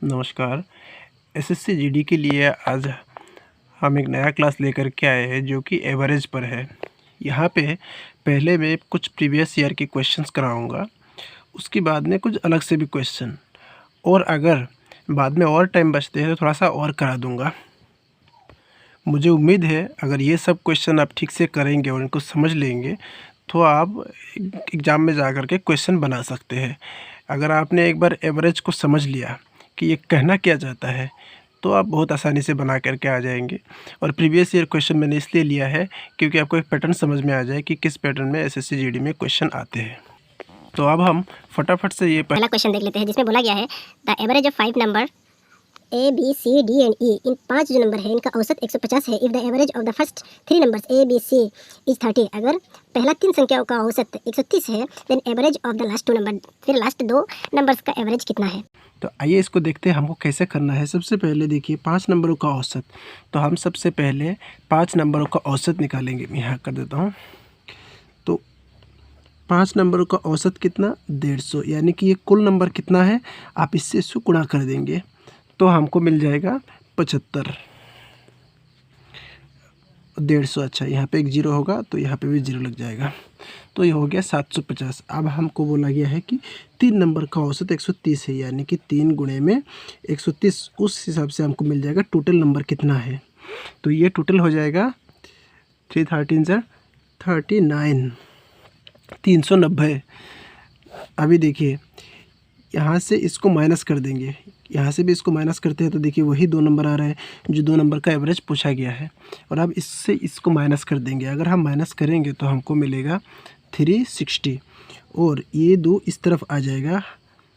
नमस्कार। SSC GD के लिए आज हम एक नया क्लास लेकर के आए हैं जो कि एवरेज पर है। यहाँ पे पहले मैं कुछ प्रीवियस ईयर के क्वेश्चंस कराऊंगा, उसके बाद में कुछ अलग से भी क्वेश्चन, और अगर बाद में और टाइम बचते हैं तो थोड़ा सा और करा दूंगा। मुझे उम्मीद है अगर ये सब क्वेश्चन आप ठीक से करेंगे और इनको समझ लेंगे तो आप एग्ज़ाम में जा कर के क्वेश्चन बना सकते हैं। अगर आपने एक बार एवरेज को समझ लिया कि ये कहना क्या चाहता है तो आप बहुत आसानी से बना करके आ जाएंगे। और प्रीवियस ईयर क्वेश्चन मैंने इसलिए लिया है क्योंकि आपको एक पैटर्न समझ में आ जाए कि किस पैटर्न में एसएससी जीडी में क्वेश्चन आते हैं। तो अब हम फटाफट से ये पहला क्वेश्चन देख लेते हैं जिसमें बोला गया है the average of 5 number A B C D and E, इन 5 जो नंबर है इनका औसत 150 है। If the average of the first 3 numbers A B C is 30, अगर पहला 3 संख्याओं का औसत 130 है, then average of the last 2 number, फिर लास्ट 2 नंबर्स का एवरेज कितना है। तो आइए इसको देखते हैं हमको कैसे करना है। सबसे पहले देखिए 5 नंबरों का औसत, तो हम सबसे पहले 5 नंबरों का औसत निकालेंगे। मैं यहाँ कर देता हूँ। तो 5 नंबरों का औसत कितना, 150, यानी कि ये कुल नंबर कितना है, आप इससे इसको गुणा कर देंगे तो हमको मिल जाएगा 75। 150, अच्छा यहाँ पे एक जीरो होगा तो यहाँ पे भी जीरो लग जाएगा, तो ये हो गया 750। अब हमको बोला गया है कि 3 नंबर का औसत 130 है, यानी कि 3 गुणे में 130, उस हिसाब से हमको मिल जाएगा टोटल नंबर कितना है। तो ये टोटल हो जाएगा 3 13 39, 390। अभी देखिए यहाँ से इसको माइनस कर देंगे, यहाँ से भी इसको माइनस करते हैं तो देखिए वही 2 नंबर आ रहा है जो 2 नंबर का एवरेज पूछा गया है। और अब इससे इसको माइनस कर देंगे, अगर हम माइनस करेंगे तो हमको मिलेगा 360, और ये 2 इस तरफ आ जाएगा,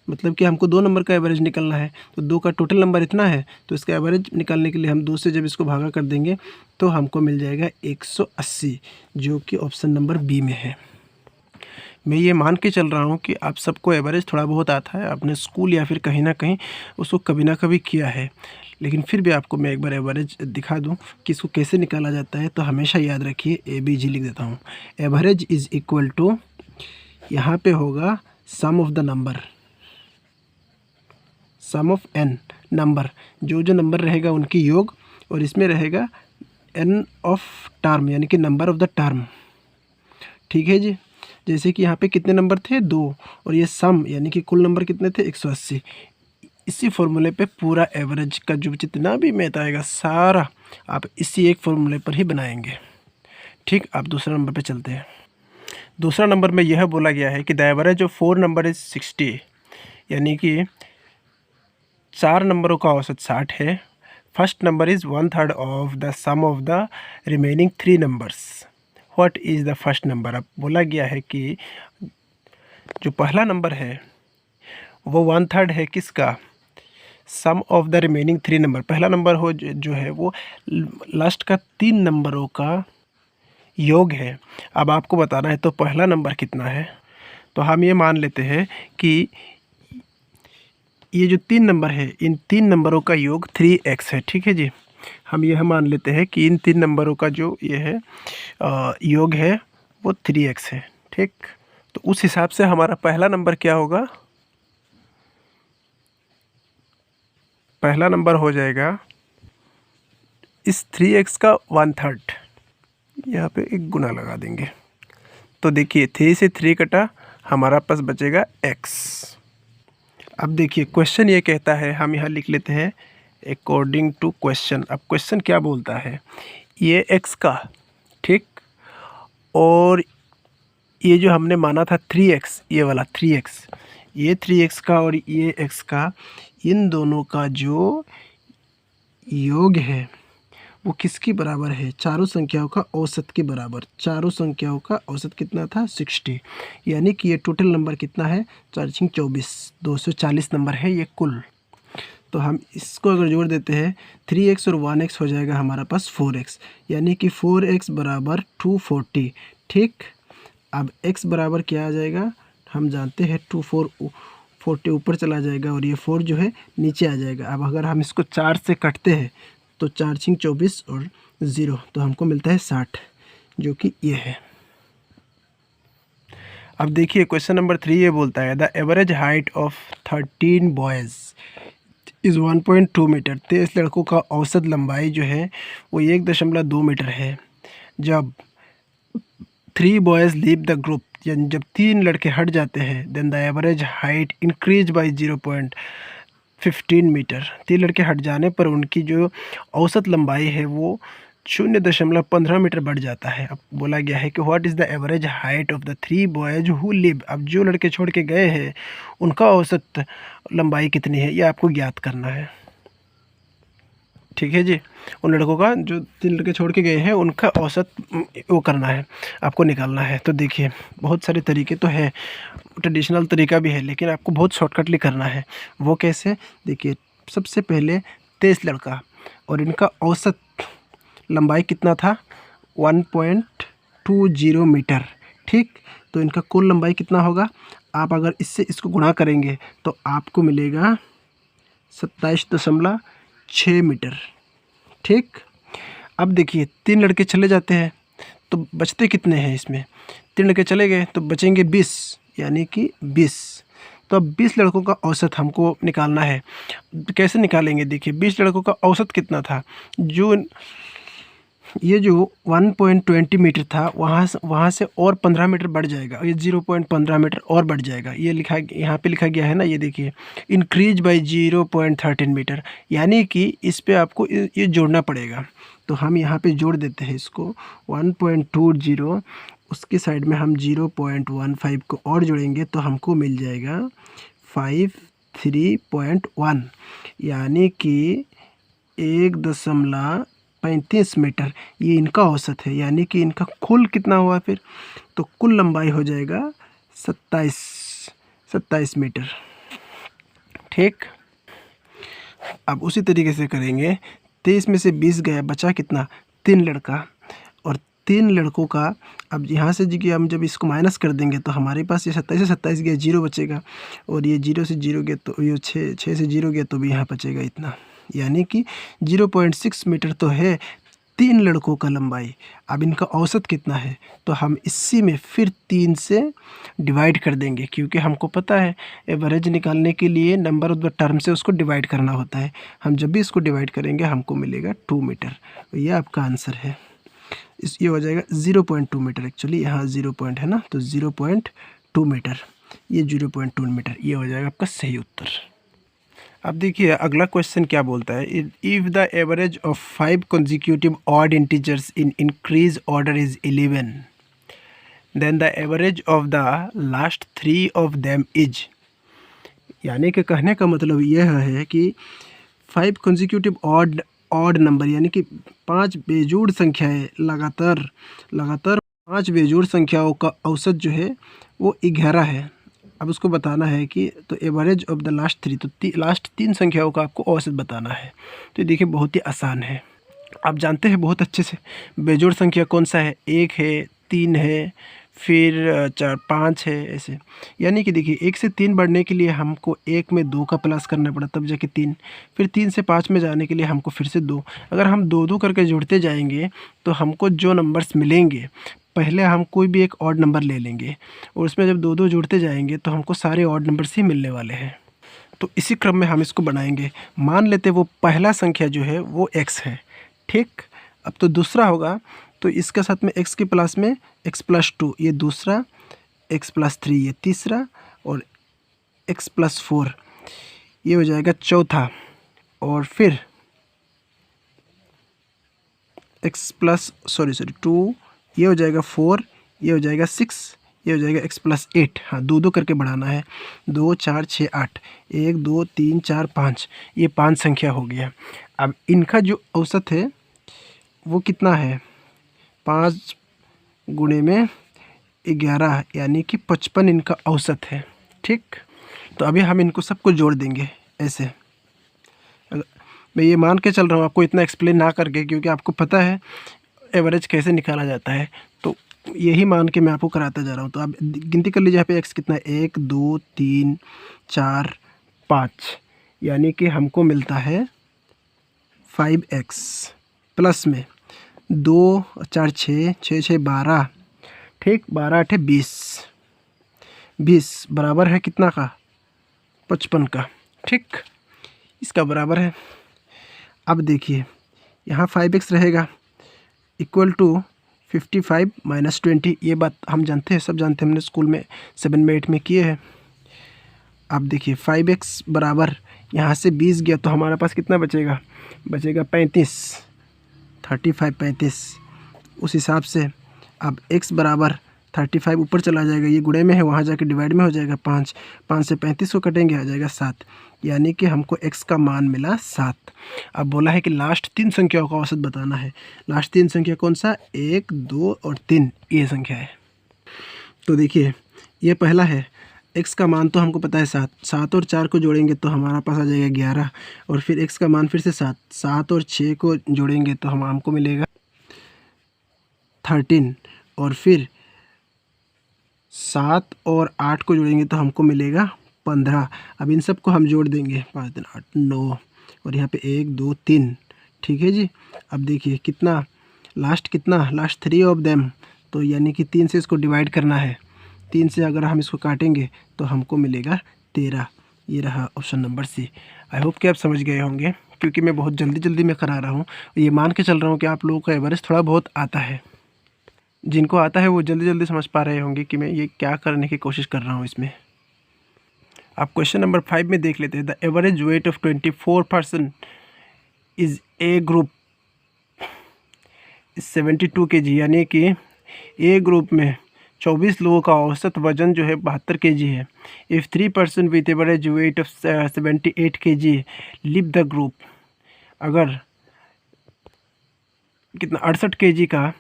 मतलब कि हमको 2 नंबर का एवरेज निकलना है। तो 2 का टोटल नंबर इतना है, तो इसका एवरेज निकालने के लिए हम 2 से जब इसको भागा कर देंगे तो हमको मिल जाएगा 180, जो कि ऑप्शन नंबर बी में है। मैं ये मान के चल रहा हूँ कि आप सबको एवरेज थोड़ा बहुत आता है, आपने स्कूल या फिर कहीं ना कहीं उसको कभी ना कभी किया है, लेकिन फिर भी आपको मैं एक बार एवरेज दिखा दूँ कि इसको कैसे निकाला जाता है। तो हमेशा याद रखिए, ABG लिख देता हूँ। एवरेज इज़ इक्वल टू, यहाँ पे होगा sum of the number, sum of n number, जो जो नंबर रहेगा उनकी योग, और इसमें रहेगा n ऑफ टर्म, यानी कि नंबर ऑफ द टर्म। ठीक है जी। जैसे कि यहाँ पे कितने नंबर थे, 2, और ये सम यानी कि कुल नंबर कितने थे, 180। इसी फॉर्मूले पे पूरा एवरेज का जो जितना भी मैथ आएगा सारा आप इसी एक फॉर्मूले पर ही बनाएंगे। ठीक, आप दूसरा नंबर पे चलते हैं। दूसरा नंबर में यह बोला गया है कि the average of 4 number is 60, यानी कि 4 नंबरों का औसत 60 है। First number is 1/3 of the sum of the remaining 3 numbers. What is the first number. अब बोला गया है कि जो पहला नंबर है वो 1/3 है किसका, सम ऑफ द रिमेनिंग 3 नंबर। पहला नंबर हो जो है वो लास्ट का 3 नंबरों का योग है। अब आपको बताना है तो पहला नंबर कितना है, तो हम ये मान लेते हैं कि ये जो 3 नंबर है इन 3 नंबरों का योग 3x है। ठीक है जी, हम यह मान लेते हैं कि इन 3 नंबरों का जो ये है योग है वो 3x है। ठीक, तो उस हिसाब से हमारा पहला नंबर क्या होगा, पहला नंबर हो जाएगा इस 3x का 1/3, यहाँ पे एक गुना लगा देंगे तो देखिए 3 से 3 कटा, हमारा पास बचेगा x। अब देखिए क्वेश्चन ये कहता है, हम यहाँ लिख लेते हैं अकॉर्डिंग टू क्वेश्चन। अब क्वेश्चन क्या बोलता है, ये x का, ठीक, और ये जो हमने माना था 3x, ये वाला 3x, ये 3x का और ये x का, इन दोनों का जो योग है वो किसके बराबर है, चारों संख्याओं का औसत के बराबर। चारों संख्याओं का औसत कितना था, 60, यानी कि ये टोटल नंबर कितना है, 4×24, 240 नंबर है ये कुल। तो हम इसको अगर जोड़ देते हैं 3x और 1x हो जाएगा हमारा पास 4x, यानी कि 4x बराबर 240। ठीक, अब x बराबर क्या आ जाएगा, हम जानते हैं 240 ऊपर चला जाएगा और ये 4 जो है नीचे आ जाएगा। अब अगर हम इसको 4 से कटते हैं तो 4×24 और 0, तो हमको मिलता है 60, जो कि ये है। अब देखिए क्वेश्चन नंबर 3 ये बोलता है the average height of 13 boys is 1.2 metre. 23 लड़कों का औसत लंबाई जो है वो 1.2 मीटर है। जब 3 बॉयज़ लीव द ग्रुप, यानी जब 3 लड़के हट जाते हैं, then the average height increase by 0.15 metre. 3 लड़के हट जाने पर उनकी जो औसत लंबाई है वो 0.15 मीटर बढ़ जाता है। अब बोला गया है कि what is the average height of the 3 boys who live. अब जो लड़के छोड़ के गए हैं उनका औसत लंबाई कितनी है ये आपको ज्ञात करना है। ठीक है जी, उन लड़कों का, जो 3 लड़के छोड़ के गए हैं उनका औसत वो करना है, आपको निकालना है। तो देखिए बहुत सारे तरीके तो है, ट्रेडिशनल तरीका भी है, लेकिन आपको बहुत शॉर्टकटली करना है। वो कैसे, देखिए सबसे पहले 23 लड़का और इनका औसत लंबाई कितना था, 1.20 मीटर। ठीक, तो इनका कुल लंबाई कितना होगा, आप अगर इससे इसको गुणा करेंगे तो आपको मिलेगा 27.6 मीटर। ठीक, अब देखिए 3 लड़के चले जाते हैं तो बचते कितने हैं इसमें, 3 लड़के चले गए तो बचेंगे 20, यानी कि 20। तो अब 20 लड़कों का औसत हमको निकालना है। कैसे निकालेंगे, देखिए 20 लड़कों का औसत कितना था, जो ये जो 1.20 मीटर था वहाँ से और 15 मीटर बढ़ जाएगा, ये 0.15 मीटर और बढ़ जाएगा। ये लिखा, यहाँ पे लिखा गया है ना, ये देखिए इंक्रीज बाई 0.13 मीटर, यानी कि इस पे आपको ये जोड़ना पड़ेगा। तो हम यहाँ पे जोड़ देते हैं इसको 1.20, उसके साइड में हम 0.15 को और जोड़ेंगे तो हमको मिल जाएगा 53.1, यानी कि 1.35 मीटर ये इनका औसत है। यानी कि इनका कुल कितना हुआ फिर, तो कुल लंबाई हो जाएगा 27 मीटर। ठीक, अब उसी तरीके से करेंगे, 23 में से 20 गया, बचा कितना, 3 लड़का, और 3 लड़कों का, अब यहाँ से जी कि हम जब इसको माइनस कर देंगे तो हमारे पास ये 27 से 27 गया, 0 बचेगा, और ये 0 से 0 गया तो ये 6 से 0 गया तो भी यहाँ बचेगा इतना, यानी कि 0.6 मीटर तो है 3 लड़कों का लंबाई। अब इनका औसत कितना है, तो हम इसी में फिर 3 से डिवाइड कर देंगे, क्योंकि हमको पता है एवरेज निकालने के लिए नंबर ऑफ द टर्म से उसको डिवाइड करना होता है। हम जब भी इसको डिवाइड करेंगे हमको मिलेगा 2 मीटर। तो ये आपका आंसर है। ये हो जाएगा 0.2 मीटर, एक्चुअली यहाँ 0 पॉइंट है ना, तो 0.2 मीटर, ये 0.2 मीटर, ये हो जाएगा आपका सही उत्तर। अब देखिए अगला क्वेश्चन क्या बोलता है, if the average of 5 consecutive odd integers in increase order is 11, then the average of the last 3 of them is. यानी कि कहने का मतलब यह है कि 5 consecutive ऑड नंबर, यानी कि 5 बेजोड़ संख्याएं लगातार 5 बेजोड़ संख्याओं का औसत जो है वो 11 है। अब उसको बताना है कि, तो एवरेज ऑफ द लास्ट 3, तो लास्ट 3 संख्याओं का आपको औसत बताना है। तो देखिए बहुत ही आसान है, आप जानते हैं बहुत अच्छे से बेजोड़ संख्या कौन सा है, 1 है, 3 है, फिर 4 5 है, ऐसे। यानी कि देखिए 1 से 3 बढ़ने के लिए हमको 1 में 2 का प्लस करना पड़ा तब जाके 3, फिर 3 से 5 में जाने के लिए हमको फिर से 2। अगर हम 2 करके जोड़ते जाएंगे तो हमको जो नंबर्स मिलेंगे, पहले हम कोई भी एक ऑड नंबर ले लेंगे और उसमें जब 2 जोड़ते जाएंगे तो हमको सारे ऑड नंबर्स ही मिलने वाले हैं। तो इसी क्रम में हम इसको बनाएंगे। मान लेते वो पहला संख्या जो है वो x है। ठीक, अब तो दूसरा होगा, तो इसके साथ में x के प्लस में x+2 ये दूसरा, x+3 ये तीसरा, और x+4 ये हो जाएगा चौथा, और फिर x+2 ये हो जाएगा 4, ये हो जाएगा 6, ये हो जाएगा x+8। हाँ, 2 करके बढ़ाना है, 2 4 6 8, 1 2 3 4 5, ये 5 संख्या हो गया। अब इनका जो औसत है वो कितना है, 5 गुणे में 11, यानी कि 55 इनका औसत है। ठीक, तो अभी हम इनको सबको जोड़ देंगे ऐसे। मैं ये मान के चल रहा हूँ आपको इतना एक्सप्लेन ना करके, क्योंकि आपको पता है एवरेज कैसे निकाला जाता है, तो यही मान के मैं आपको कराता जा रहा हूँ। तो आप गिनती कर लीजिए यहाँ पे x कितना है, 1 2 3 4 5, यानी कि हमको मिलता है 5x प्लस में 2 4 6 6 6 12, ठीक, 12 8 20 बराबर है कितना का, 55 का। ठीक, इसका बराबर है। अब देखिए यहाँ 5x रहेगा इक्वल टू 55 माइनस 20। ये बात हम जानते हैं, सब जानते हैं, हमने स्कूल में 7 में 8 में किए हैं। अब देखिए 5x बराबर यहाँ से 20 गया तो हमारे पास कितना बचेगा, बचेगा 35, 35 35। उस हिसाब से अब x बराबर 35 ऊपर चला जाएगा, ये गुणे में है, वहाँ जाके डिवाइड में हो जाएगा 5, 5 से 35 को कटेंगे आ जाएगा 7, यानी कि हमको x का मान मिला 7। अब बोला है कि लास्ट 3 संख्याओं का औसत बताना है। लास्ट 3 संख्या कौन सा, 1 2 और 3, ये संख्या है। तो देखिए ये पहला है, x का मान तो हमको पता है 7, 7 और 4 को जोड़ेंगे तो हमारा पास आ जाएगा 11, और फिर x का मान फिर से 7, 7 और 6 को जोड़ेंगे तो हमको मिलेगा 13, और फिर 7 और 8 को जोड़ेंगे तो हमको मिलेगा 15। अब इन सब को हम जोड़ देंगे, 5 दिन 8 9, और यहाँ पे 1 2 3, ठीक है जी। अब देखिए कितना लास्ट, कितना लास्ट 3 ऑफ देम, तो यानी कि 3 से इसको डिवाइड करना है। 3 से अगर हम इसको काटेंगे तो हमको मिलेगा 13। ये रहा option number C. I hope कि आप समझ गए होंगे, क्योंकि मैं बहुत जल्दी जल्दी में करा रहा हूँ। ये मान के चल रहा हूँ कि आप लोगों का एवरेज थोड़ा बहुत आता है। जिनको आता है वो जल्दी जल्दी समझ पा रहे होंगे कि मैं ये क्या करने की कोशिश कर रहा हूँ इसमें। आप क्वेश्चन नंबर 5 में देख लेते हैं। The average weight of 24 person is a group 72 kg, यानी कि ए ग्रुप में 24 लोगों का औसत वजन जो है 72 kg है। If 3 person with average weight of 78 kg live the group, अगर कितना 68 kg का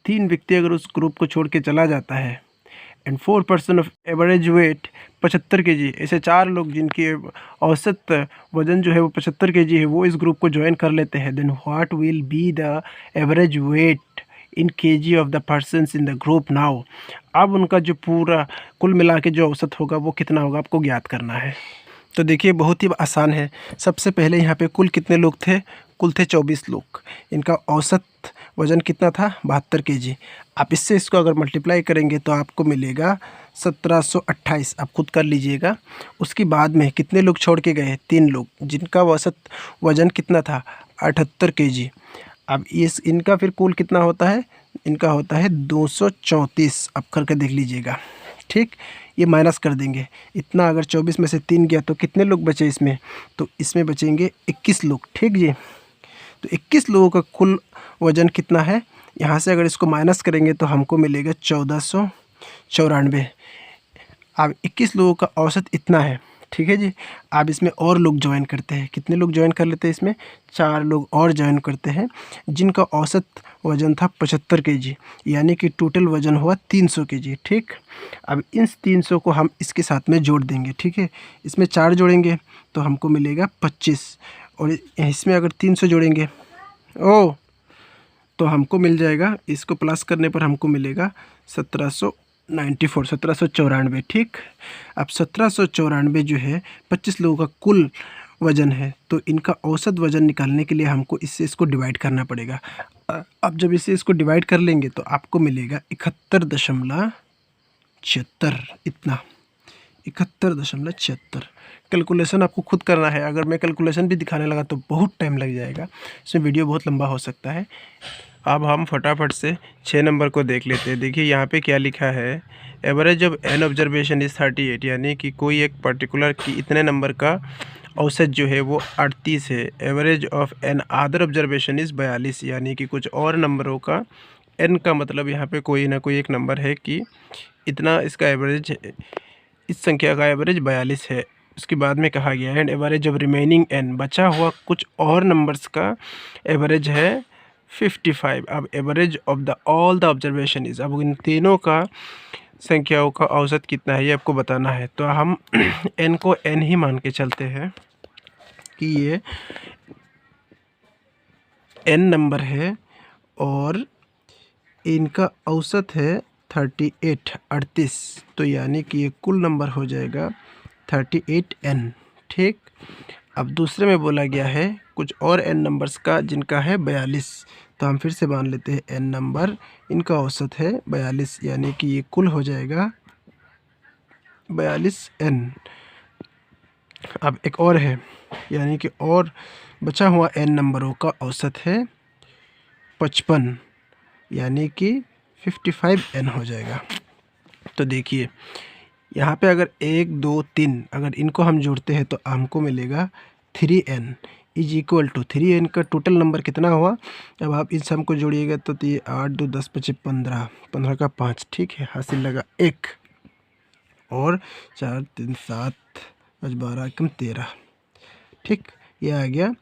3 व्यक्ति अगर उस ग्रुप को छोड़ के चला जाता है, and 4 person of average weight 75 kg, ऐसे 4 लोग जिनकी औसत वजन जो है वो 75 kg है, वो इस ग्रुप को ज्वाइन कर लेते हैं, then what will be the average weight in kg of the persons in the group now. अब उनका जो पूरा कुल मिला के जो औसत होगा वो कितना होगा, आपको ज्ञात करना है। तो देखिए बहुत ही आसान है। सबसे पहले यहाँ पे कुल कितने लोग थे, कुल थे 24 लोग। इनका औसत वज़न कितना था, 72 kg। आप इससे इसको अगर मल्टीप्लाई करेंगे तो आपको मिलेगा 1728, आप खुद कर लीजिएगा। उसके बाद में कितने लोग छोड़ के गए, 3 लोग, जिनका औसत वज़न कितना था, 78 kg। अब इस इनका फिर कुल कितना होता है, इनका होता है 234, आप करके देख लीजिएगा। ठीक, ये माइनस कर देंगे। इतना अगर 24 में से 3 गया तो कितने लोग बचे इसमें, तो इसमें बचेंगे 21 लोग। ठीक जी, तो 21 लोगों का कुल वज़न कितना है, यहाँ से अगर इसको माइनस करेंगे तो हमको मिलेगा 1494। अब 21 लोगों का औसत इतना है, ठीक है जी। अब इसमें और लोग ज्वाइन करते हैं, कितने लोग ज्वाइन कर लेते हैं इसमें, 4 लोग और ज्वाइन करते हैं, जिनका औसत वज़न था 75 kg, यानी कि टोटल वज़न हुआ 300 kg। ठीक, अब इन 300 को हम इसके साथ में जोड़ देंगे। ठीक है, इसमें 4 जोड़ेंगे तो हमको मिलेगा 25, और इसमें अगर 300 जोड़ेंगे तो हमको मिल जाएगा, इसको प्लस करने पर हमको मिलेगा 1794। ठीक, अब 1794 जो है 25 लोगों का कुल वज़न है, तो इनका औसत वज़न निकालने के लिए हमको इससे इसको डिवाइड करना पड़ेगा। अब जब इससे इसको डिवाइड कर लेंगे तो आपको मिलेगा 71.76, इतना 71.76। कैलकुलेशन आपको खुद करना है, अगर मैं कैलकुलेशन भी दिखाने लगा तो बहुत टाइम लग जाएगा, इसमें वीडियो बहुत लंबा हो सकता है। अब हम फटाफट से 6 नंबर को देख लेते हैं। देखिए यहाँ पे क्या लिखा है, average of an observation is 38, यानी कि कोई एक पर्टिकुलर की इतने नंबर का औसत जो है वो 38 है। Average of an other observation is 42, यानी कि कुछ और नंबरों का, एन का मतलब यहाँ पे कोई ना कोई एक नंबर है कि इतना इसका एवरेज, इस संख्या का एवरेज 42 है। उसके बाद में कहा गया है and average of remaining n, बचा हुआ कुछ और नंबर्स का एवरेज है 55। अब average of the all the observation is, अब इन तीनों का संख्याओं का औसत कितना है ये आपको बताना है। तो हम एन को एन ही मान के चलते हैं कि ये एन नंबर है और इनका औसत है 38, तो यानी कि ये कुल नंबर हो जाएगा 38n। ठीक, अब दूसरे में बोला गया है कुछ और n नंबर्स का जिनका है 42, तो हम फिर से मान लेते हैं n नंबर, इनका औसत है 42, यानी कि ये कुल हो जाएगा 42n। अब एक और है, यानी कि और बचा हुआ n नंबरों का औसत है 55, यानी कि 55n हो जाएगा। तो देखिए यहाँ पे अगर 1 2 3 अगर इनको हम जोड़ते हैं तो हमको मिलेगा 3n is equal to 3n का टोटल नंबर कितना हुआ। अब आप इन सब को जोड़िएगा तो ये 8 2 10 5 15, 15 का 5, ठीक है, हासिल लगा 1 और 4 3 7 5 12 एकम 13, ठीक, ये आ गया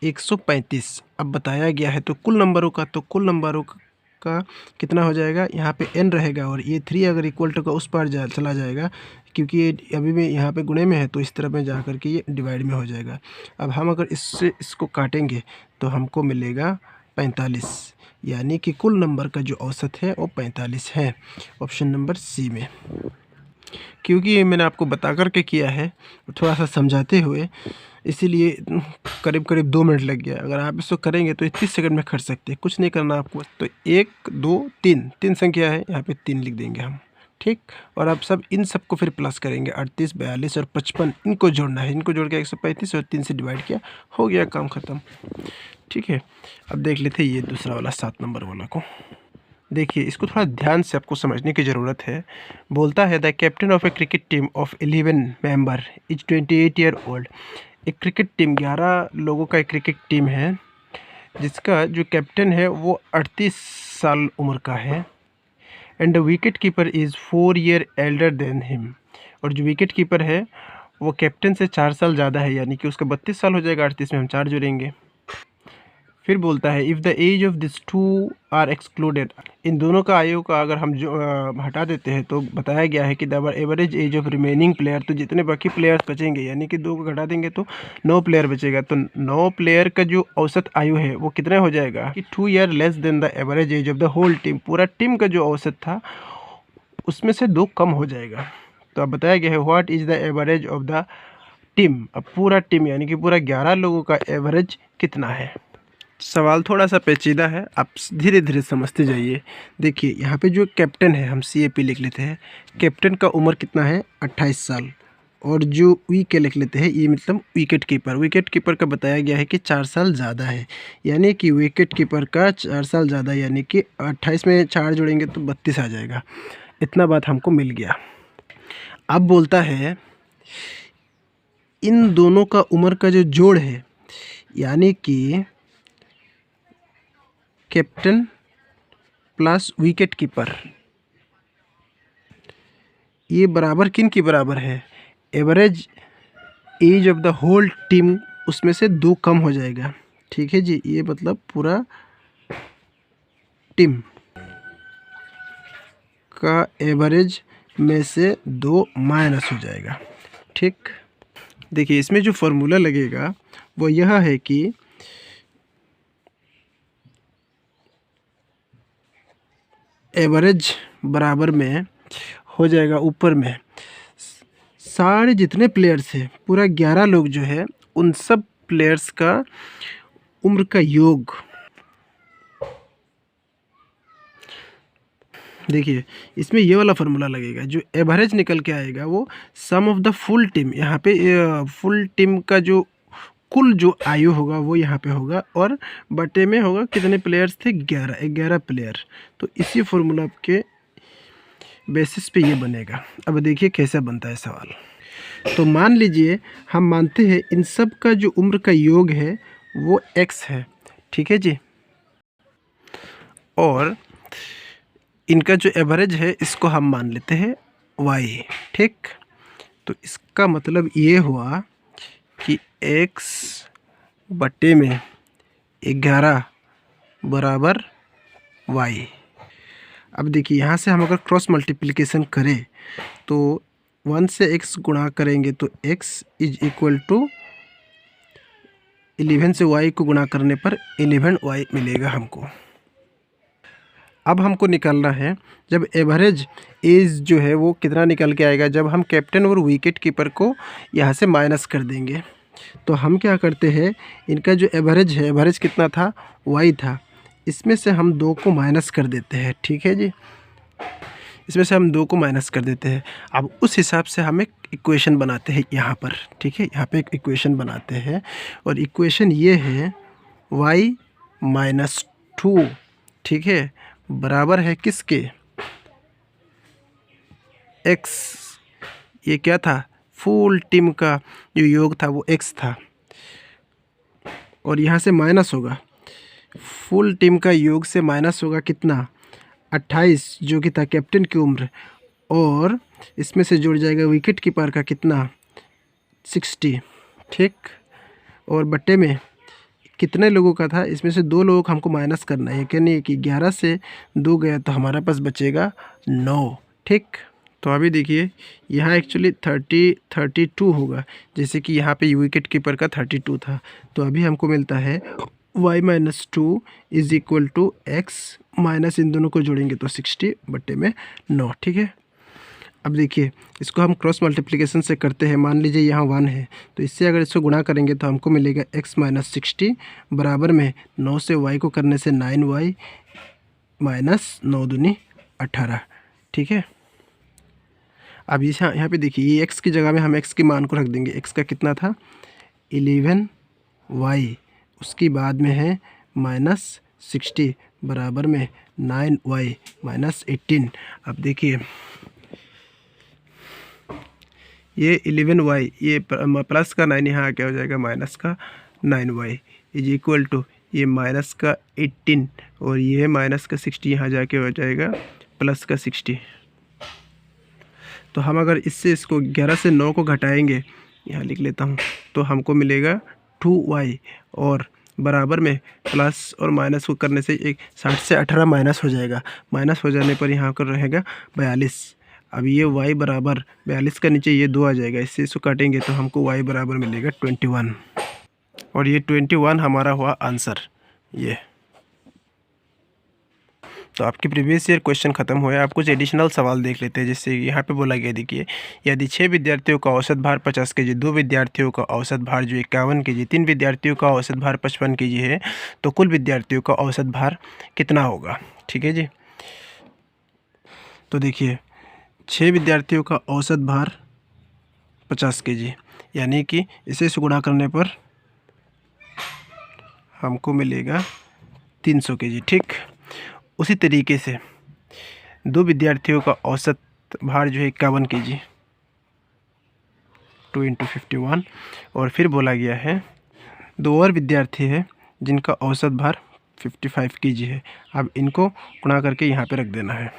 135। अब बताया गया है तो कुल नंबरों का, तो कुल नंबरों का कितना हो जाएगा, यहाँ पे n रहेगा और ये 3 अगर इक्वल टू का उस पार चला जाएगा, क्योंकि ये अभी भी यहाँ पे गुणे में है तो इस तरफ में जा कर के ये डिवाइड में हो जाएगा। अब हम अगर इससे इसको काटेंगे तो हमको मिलेगा 45, यानी कि कुल नंबर का जो औसत है वो 45 है, ऑप्शन नंबर सी में। क्योंकि ये मैंने आपको बता कर के किया है थोड़ा सा समझाते हुए, इसीलिए करीब करीब 2 मिनट लग गया। अगर आप इसको करेंगे तो 30 सेकंड में कर सकते हैं, कुछ नहीं करना आपको। तो 1 2 3 3 संख्या है, यहाँ पे 3 लिख देंगे हम, ठीक। और आप सब इन सबको फिर प्लस करेंगे, 38 42 और 55 इनको जोड़ना है, इनको जोड़ के 135 और 3 से डिवाइड किया, हो गया काम ख़त्म, ठीक है। अब देख लेते हैं ये दूसरा वाला 7 नंबर वाला को। देखिए इसको थोड़ा ध्यान से आपको समझने की ज़रूरत है। बोलता है the captain of A cricket team of 11 member is 28 year old. एक क्रिकेट टीम 11 लोगों का एक क्रिकेट टीम है जिसका जो कैप्टन है वो 38 साल उम्र का है। And the wicket keeper is 4 year Elder than him. और जो विकेट कीपर है वो कैप्टन से 4 साल ज़्यादा है, यानी कि उसका 32 साल हो जाएगा, 38 में हम 4 जोड़ेंगे। फिर बोलता है if the age of this two are excluded. इन दोनों का आयु का अगर हम जो हटा देते हैं तो बताया गया है कि the average age of remaining player, तो जितने बाकी प्लेयर्स बचेंगे, यानी कि 2 को घटा देंगे तो 9 प्लेयर बचेगा। तो 9 प्लेयर का जो औसत आयु है वो कितना हो जाएगा कि 2 year less than the average age of the whole team. पूरा टीम का जो औसत था उसमें से 2 कम हो जाएगा। तो अब बताया गया है what is the average of the team. अब पूरा टीम यानी कि पूरा 11 लोगों का एवरेज कितना है। सवाल थोड़ा सा पेचीदा है, आप धीरे धीरे समझते जाइए। देखिए यहाँ पे जो कैप्टन है हम CAP लिख लेते हैं। कैप्टन का उम्र कितना है 28 साल, और जो वीके लिख लेते हैं ये मतलब विकेट कीपर। विकेट कीपर का बताया गया है कि 4 साल ज़्यादा है, यानी कि विकेट कीपर का 4 साल ज़्यादा, यानी कि 28 में 4 जोड़ेंगे तो 32 आ जाएगा। इतना बात हमको मिल गया। अब बोलता है इन दोनों का उम्र का जो जोड़ है, यानी कि कैप्टन प्लस विकेट कीपर, ये बराबर किन की बराबर है, average age of the whole team, उसमें से 2 कम हो जाएगा, ठीक है जी। ये मतलब पूरा टीम का एवरेज में से 2 माइनस हो जाएगा, ठीक। देखिए इसमें जो फॉर्मूला लगेगा वो यह है कि एवरेज बराबर में हो जाएगा ऊपर में सारे जितने प्लेयर्स हैं, पूरा 11 लोग जो है उन सब प्लेयर्स का उम्र का योग। देखिए इसमें ये वाला फार्मूला लगेगा, जो एवरेज निकल के आएगा वो सम ऑफ द फुल टीम, यहाँ पे फुल टीम का जो कुल जो आयु होगा वो यहाँ पे होगा, और बटे में होगा कितने प्लेयर्स थे, 11 प्लेयर। तो इसी फार्मूला के बेसिस पे ये बनेगा। अब देखिए कैसा बनता है सवाल। तो मान लीजिए हम मानते हैं इन सब का जो उम्र का योग है वो x है, ठीक है जी, और इनका जो एवरेज है इसको हम मान लेते हैं y, ठीक। तो इसका मतलब ये हुआ कि x बटे में 11 बराबर y। अब देखिए यहाँ से हम अगर क्रॉस मल्टीप्लिकेशन करें तो 1 से x गुणा करेंगे तो x इज इक्वल टू 11 से y को गुणा करने पर 11y मिलेगा हमको। अब हमको निकालना है जब एवरेज एज जो है वो कितना निकल के आएगा, जब हम कैप्टन और विकेट कीपर को यहाँ से माइनस कर देंगे। तो हम क्या करते हैं, इनका जो एवरेज है, एवरेज कितना था, y था, इसमें से हम 2 को माइनस कर देते हैं, ठीक है जी। इसमें से हम 2 को माइनस कर देते हैं। अब उस हिसाब से हम एक इक्वेशन बनाते हैं यहाँ पर, ठीक है। यहाँ पे एक इक्वेशन बनाते हैं और इक्वेशन ये है y माइनस 2, ठीक है, बराबर है किसके, x। ये क्या था, फुल टीम का जो योग था वो x था और यहाँ से माइनस होगा, फुल टीम का योग से माइनस होगा कितना, 28 जो कि था कैप्टन की उम्र, और इसमें से जुड़ जाएगा विकेट कीपर का कितना, 60, ठीक। और बट्टे में कितने लोगों का था, इसमें से 2 लोगों को हमको माइनस करना है, यानी कि 11 से 2 गया तो हमारा पास बचेगा 9, ठीक। तो अभी देखिए यहाँ एक्चुअली 32 होगा, जैसे कि यहाँ पे विकेट कीपर का 32 था। तो अभी हमको मिलता है y minus 2 is equal to X minus, इन दोनों को जोड़ेंगे तो 60 बट्टे में 9, ठीक है। अब देखिए इसको हम क्रॉस मल्टीप्लिकेशन से करते हैं। मान लीजिए यहाँ 1 है तो इससे अगर इसको गुणा करेंगे तो हमको मिलेगा x माइनस 60 बराबर में 9 से y को करने से 9y माइनस 9 दूनी 18, ठीक है। अब यहाँ पे देखिए ये x की जगह में हम x के मान को रख देंगे। x का कितना था 11y, उसकी बाद में है माइनस 60 बराबर में 9y माइनस 18। अब देखिए ये 11y, ये प्लस का 9 यहाँ क्या हो जाएगा माइनस का 9y इज इक्वल टू ये माइनस का 18 और ये माइनस का 60 यहाँ जाके हो जाएगा प्लस का 60। तो हम अगर इससे इसको 11 से 9 को घटाएंगे, यहाँ लिख लेता हूँ, तो हमको मिलेगा 2y और बराबर में प्लस और माइनस को करने से एक 60 से 18 माइनस हो जाएगा। माइनस हो जाने पर यहाँ पर रहेगा 42। अब ये y बराबर 42 का नीचे ये 2 आ जाएगा, इससे इसको काटेंगे तो हमको y बराबर मिलेगा 21 और ये 21 हमारा हुआ आंसर ये। तो आपके प्रीवियस ईयर क्वेश्चन खत्म हुए। आप कुछ एडिशनल सवाल देख लेते हैं। जैसे यहाँ पे बोला गया, देखिए यदि 6 विद्यार्थियों का औसत भार 50 kg, 2 विद्यार्थियों का औसत भार जो 51 kg, 3 विद्यार्थियों का औसत भार 55 kg है, तो कुल विद्यार्थियों का औसत भार कितना होगा, ठीक है जी। तो देखिए 6 विद्यार्थियों का औसत भार 50 kg, यानी कि इसे गुणा करने पर हमको मिलेगा 300 kg, ठीक। उसी तरीके से 2 विद्यार्थियों का औसत भार जो है 51 kg, 2 × 51, और फिर बोला गया है 2 और विद्यार्थी है जिनका औसत भार 55 kg है। अब इनको गुणा करके यहाँ पे रख देना है।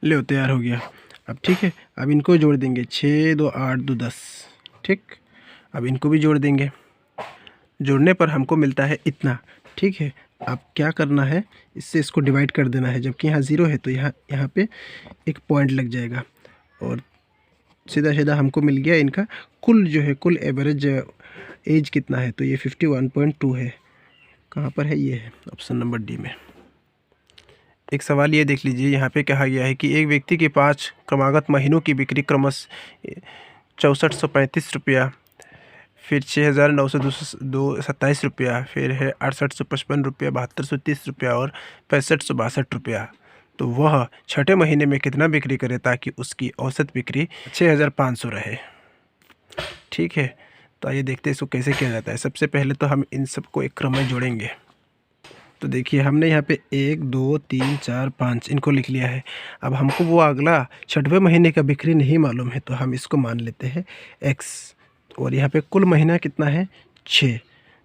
ले तैयार हो गया। अब ठीक है, अब इनको जोड़ देंगे, 6 2 8 2 10, ठीक। अब इनको भी जोड़ देंगे, जोड़ने पर हमको मिलता है इतना, ठीक है। अब क्या करना है, इससे इसको डिवाइड कर देना है, जबकि यहाँ 0 है तो यहाँ पे एक पॉइंट लग जाएगा और सीधा सीधा हमको मिल गया इनका कुल जो है, कुल एवरेज एज कितना है, तो ये 51.2 है। कहाँ पर है, ये है ऑप्शन नंबर डी में। एक सवाल ये देख लीजिए, यहाँ पे कहा गया है कि एक व्यक्ति के 5 क्रमागत महीनों की बिक्री क्रमशः 6435 रुपया, फिर 6927 रुपया, फिर है 6855 रुपया, 7230 रुपया और 6562 रुपया। तो वह छठे महीने में कितना बिक्री करे ताकि उसकी औसत बिक्री 6500 रहे, ठीक है। तो आइए देखते हैं इसको कैसे किया जाता है। सबसे पहले तो हम इन सबको एक क्रम में जोड़ेंगे। तो देखिए हमने यहाँ पे 1 2 3 4 5 इनको लिख लिया है। अब हमको वो अगला छठवें महीने का बिक्री नहीं मालूम है, तो हम इसको मान लेते हैं x, और यहाँ पे कुल महीना कितना है 6।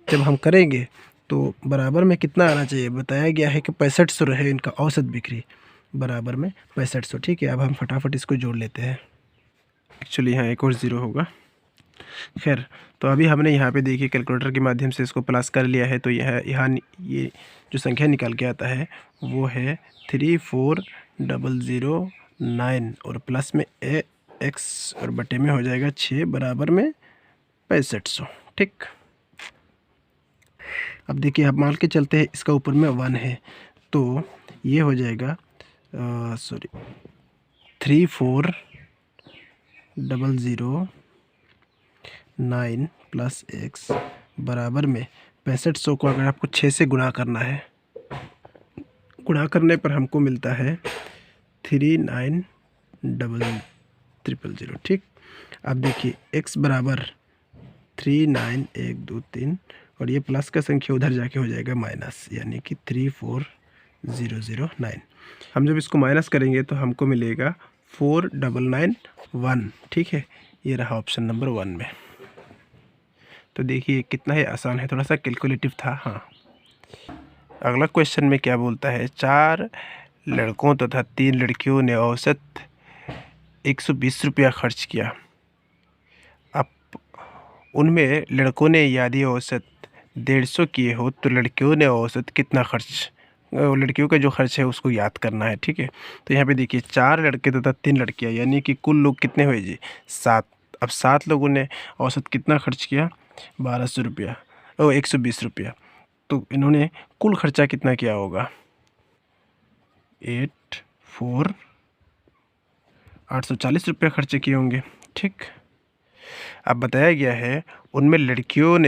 जब हम करेंगे तो बराबर में कितना आना चाहिए, बताया गया है कि 6500 रहे इनका औसत बिक्री, बराबर में 6500, ठीक है। अब हम फटाफट इसको जोड़ लेते हैं। एक्चुअली यहाँ एक और 0 होगा, खैर। तो अभी हमने यहाँ पे देखिए कैलकुलेटर के माध्यम से इसको प्लस कर लिया है, तो यहाँ ये जो संख्या निकाल के आता है वो है 34009 और प्लस में x और बटे में हो जाएगा 6 बराबर में 6500, ठीक। अब देखिए अब मान के चलते हैं इसका ऊपर में 1 है, तो ये हो जाएगा 34009 प्लस x बराबर में 6500 को अगर आपको 6 से गुणा करना है, गुणा करने पर हमको मिलता है 390000। ठीक, अब देखिए x बराबर 39123 और ये प्लस का संख्या उधर जाके हो जाएगा माइनस, यानी कि 34009। हम जब इसको माइनस करेंगे तो हमको मिलेगा 4991। ठीक है, ये रहा ऑप्शन नंबर 1 में। तो देखिए कितना ही आसान है, थोड़ा सा कैलकुलेटिव था। हाँ, अगला क्वेश्चन में क्या बोलता है, 4 लड़कों तथा 3 लड़कियों ने औसत 120 रुपया खर्च किया। अब उनमें लड़कों ने यदि औसत 150 किए हो तो लड़कियों ने औसत कितना खर्च, लड़कियों का जो खर्च है उसको याद करना है। ठीक है, तो यहाँ पे देखिए 4 लड़के तथा 3 लड़कियाँ, यानी कि कुल लोग कितने हुए जी, 7। अब 7 लोगों ने औसत कितना खर्च किया, 1200 रुपया, 120 रुपया। तो इन्होंने कुल खर्चा कितना किया होगा, 840 रुपये खर्चे किए होंगे। ठीक, अब बताया गया है उनमें लड़कों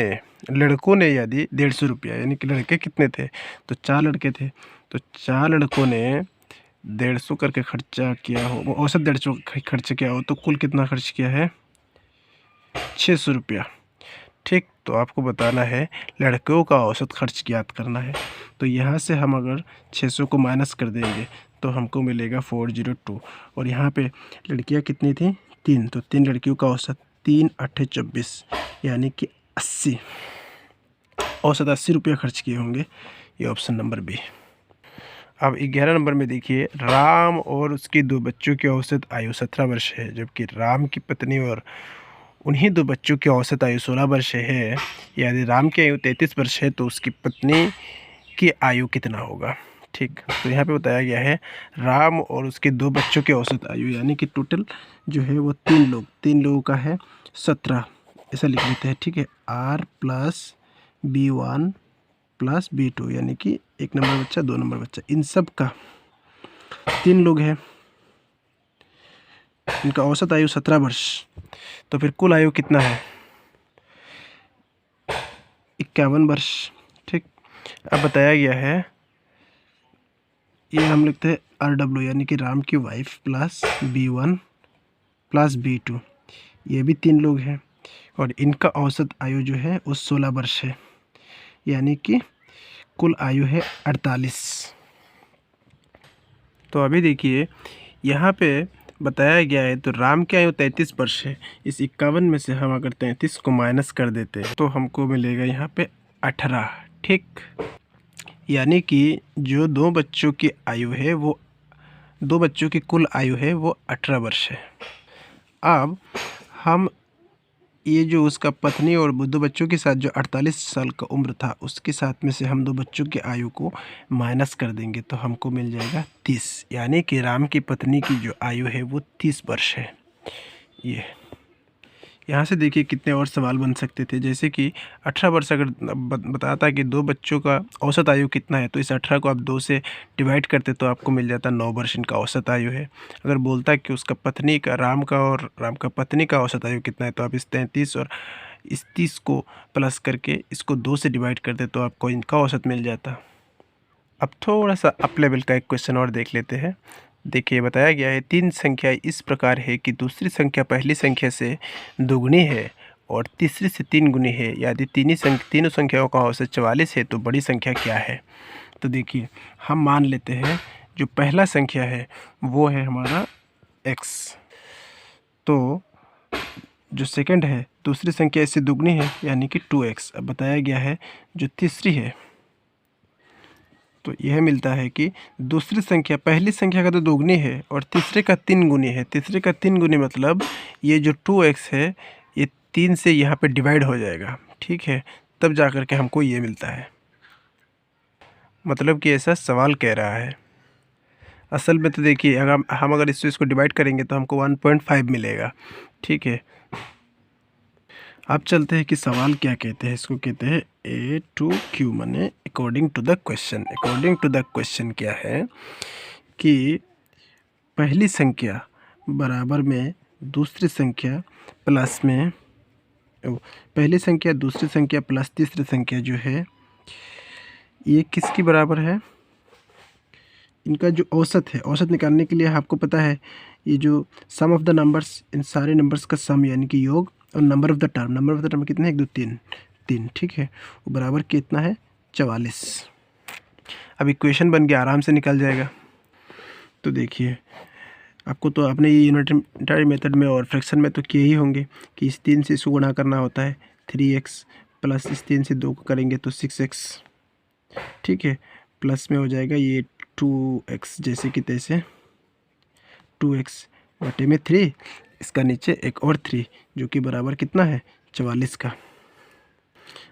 ने यदि 150 रुपया, यानी कि लड़के कितने थे, तो 4 लड़के थे, तो 4 लड़कों ने 150 करके खर्चा किया हो, औसत 150 खर्च किया हो, तो कुल कितना खर्च किया है, 600 रुपया। ठीक, तो आपको बताना है लड़कियों का औसत खर्च याद करना है। तो यहाँ से हम अगर 600 को माइनस कर देंगे तो हमको मिलेगा 402, और यहाँ पे लड़कियाँ कितनी थी, 3, तो 3 लड़कियों का औसत 3 8 24, यानी कि 80, औसत 80 रुपया खर्च किए होंगे। ये ऑप्शन नंबर बी। अब 11 नंबर में देखिए, राम और उसके 2 बच्चों की औसत आयु 17 वर्ष है, जबकि राम की पत्नी और उन्हीं 2 बच्चों की औसत आयु 16 वर्ष है। यदि राम की आयु 33 वर्ष है तो उसकी पत्नी की आयु कितना होगा। ठीक, तो यहाँ पे बताया गया है राम और उसके 2 बच्चों की औसत आयु, यानी कि टोटल जो है वो 3 लोगों का है 17, ऐसा लिख लेते हैं। ठीक है, R + B1 + B2, यानी कि 1 नंबर बच्चा 2 नंबर बच्चा, इन सब का 3 लोग हैं, इनका औसत आयु 17 वर्ष, तो फिर कुल आयु कितना है, 51 वर्ष। ठीक, अब बताया गया है, ये हम लिखते हैं RW, यानी कि राम की वाइफ + B1 + B2, ये भी 3 लोग हैं, और इनका औसत आयु जो है वो 16 वर्ष है, यानी कि कुल आयु है 48। तो अभी देखिए यहाँ पे बताया गया है, तो राम की आयु 33 वर्ष है, इस 51 में से हम अगर 33 को माइनस कर देते हैं तो हमको मिलेगा यहाँ पे 18। ठीक, यानी कि जो 2 बच्चों की आयु है वो 2 बच्चों की कुल आयु है वो 18 वर्ष है। अब हम ये जो उसका पत्नी और 2 बच्चों के साथ जो 48 साल का उम्र था उसके साथ में से हम 2 बच्चों की आयु को माइनस कर देंगे तो हमको मिल जाएगा 30, यानी कि राम की पत्नी की जो आयु है वो 30 वर्ष है। ये यहाँ से देखिए कितने और सवाल बन सकते थे, जैसे कि 18 वर्ष अगर बताता कि 2 बच्चों का औसत आयु कितना है, तो इस 18 को आप 2 से डिवाइड करते तो आपको मिल जाता 9 वर्ष इनका औसत आयु है। अगर बोलता कि उसका पत्नी का राम का पत्नी का औसत आयु कितना है, तो आप इस 33 और इस 30 को प्लस करके इसको 2 से डिवाइड करते तो आपको इनका औसत मिल जाता। अब थोड़ा सा अप लेवल का एक क्वेश्चन और देख लेते हैं। देखिए बताया गया है 3 संख्या इस प्रकार है कि दूसरी संख्या पहली संख्या से दुगनी है और तीसरी से 3 गुनी है। यदि तीनों संख्याओं का औसत 44 है तो बड़ी संख्या क्या है। तो देखिए हम मान लेते हैं जो पहला संख्या है वो है हमारा x, तो जो सेकंड है दूसरी संख्या इससे दुगनी है यानी कि 2x। अब बताया गया है जो तीसरी है तो यह मिलता है कि दूसरी संख्या पहली संख्या का तो दोगुनी है और तीसरे का 3 गुनी है। तीसरे का 3 गुनी मतलब ये जो 2x है ये 3 से यहाँ पे डिवाइड हो जाएगा। ठीक है, तब जा कर के हमको ये मिलता है, मतलब कि ऐसा सवाल कह रहा है। असल में तो देखिए अगर हम इसको डिवाइड करेंगे तो हमको 1.5 मिलेगा। ठीक है, अब चलते हैं कि सवाल क्या कहते हैं। इसको कहते हैं A to Q, माने according to the question. According to the question क्या है कि पहली संख्या बराबर में दूसरी संख्या प्लस में पहली संख्या दूसरी संख्या प्लस तीसरी संख्या जो है ये किसकी बराबर है, इनका जो औसत है, औसत निकालने के लिए आपको पता है ये जो सम ऑफ द नंबर्स, इन सारे नंबर्स का सम यानी कि योग, और नंबर ऑफ द टर्म कितने हैं, 1 2 3 3, ठीक है, वो बराबर कितना है, 44। अब इक्वेशन बन के आराम से निकल जाएगा। तो देखिए आपको तो आपने ये यूनिटरी मेथड में और फ्रैक्शन में तो किए ही होंगे कि इस 3 से इसको गुणा करना होता है, 3x प्लस इस 3 से 2 को करेंगे तो 6x, ठीक है, प्लस में हो जाएगा ये 2x, जैसे कि तैसे 2x बटे में 3, इसका नीचे एक और 3 जो कि बराबर कितना है, 44 का।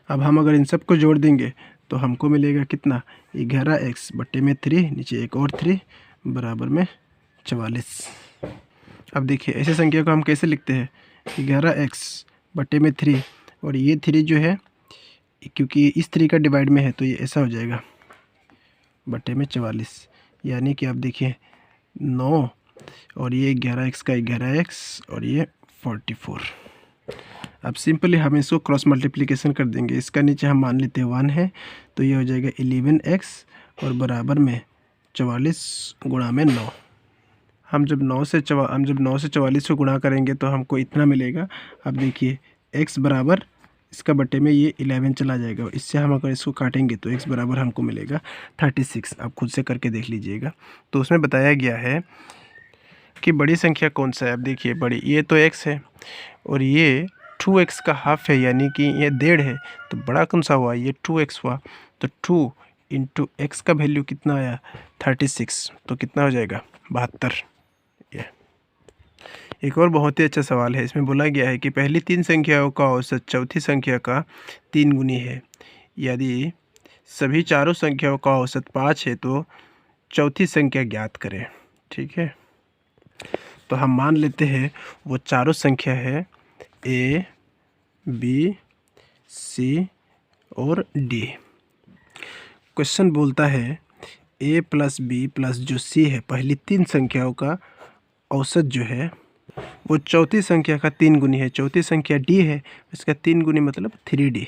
अब हम अगर इन सब को जोड़ देंगे तो हमको मिलेगा कितना, 11x बटे में 3, नीचे एक और 3 बराबर में 44। अब देखिए ऐसे संख्या को हम कैसे लिखते हैं, 11x बटे में 3, और ये 3 जो है क्योंकि इस 3 का डिवाइड में है तो ये ऐसा हो जाएगा बटे में 44, यानी कि आप देखिए 9 और ये 11x का 11x और ये 44। अब सिंपली हम इसको क्रॉस मल्टीप्लिकेशन कर देंगे, इसका नीचे हम मान लेते हैं 1 है तो ये हो जाएगा 11x और बराबर में 44 गुणा में 9। हम जब 9 से 44 को गुणा करेंगे तो हमको इतना मिलेगा। अब देखिए x बराबर इसका बटे में ये 11 चला जाएगा, और इससे हम अगर इसको काटेंगे तो x बराबर हमको मिलेगा 36। आप खुद से करके देख लीजिएगा। तो उसमें बताया गया है कि बड़ी संख्या कौन सा है। अब देखिए बड़ी, ये तो x है और ये 2x का हाफ है यानी कि ये 1.5 है, तो बड़ा कौन सा हुआ, ये 2x हुआ। तो 2 इंटू एक्स का वैल्यू कितना आया, 36, तो कितना हो जाएगा 72। ये एक और बहुत ही अच्छा सवाल है, इसमें बोला गया है कि पहली 3 संख्याओं का औसत चौथी संख्या का 3 गुनी है। यदि सभी चारों संख्याओं का औसत 5 है तो चौथी संख्या ज्ञात करें। ठीक है, तो हम मान लेते हैं वो चारों संख्या है A, B, C और D। क्वेश्चन बोलता है A प्लस B प्लस जो C है, पहली 3 संख्याओं का औसत जो है वो चौथी संख्या का 3 गुनी है। चौथी संख्या D है, इसका 3 गुनी मतलब 3D।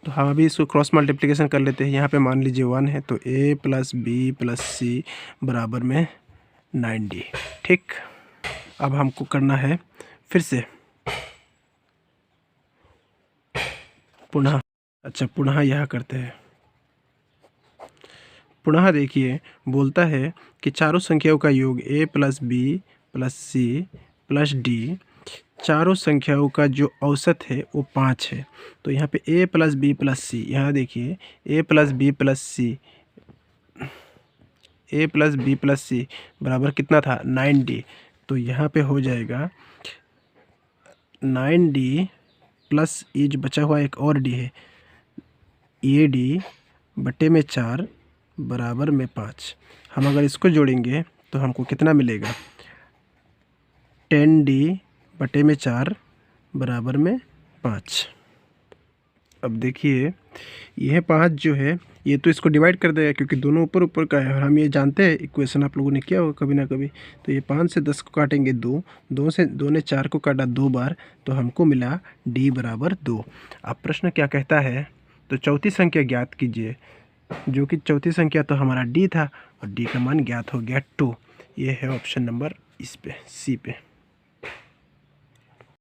तो हम अभी इसको क्रॉस मल्टीप्लिकेशन कर लेते हैं। यहाँ पे मान लीजिए 1 है तो A plus B plus C बराबर में 9D। ठीक, अब हमको करना है फिर से पुनः, पुनः यह करते हैं। पुनः देखिए बोलता है कि चारों संख्याओं का योग A plus B plus C plus D, चारों संख्याओं का जो औसत है वो 5 है। तो यहाँ पे A plus B plus C, यहाँ देखिए A plus B plus C, A plus B plus C बराबर कितना था 9D। तो यहाँ पे हो जाएगा 9D प्लस ये जो बचा हुआ एक और D है, ये D बटे में 4 बराबर में 5। हम अगर इसको जोड़ेंगे तो हमको कितना मिलेगा, 10D बटे में 4 बराबर में 5। अब देखिए यह 5 जो है ये तो इसको डिवाइड कर देगा क्योंकि दोनों ऊपर ऊपर का है, और हम ये जानते हैं इक्वेशन आप लोगों ने किया होगा कभी ना कभी। तो ये 5 से 10 को काटेंगे 2, 2 ने 4 को काटा 2 बार, तो हमको मिला D बराबर 2। अब प्रश्न क्या कहता है, तो चौथी संख्या ज्ञात कीजिए, जो कि चौथी संख्या तो हमारा D था और D का मान ज्ञात हो गया 2। ये है ऑप्शन नंबर इस पे, C पे।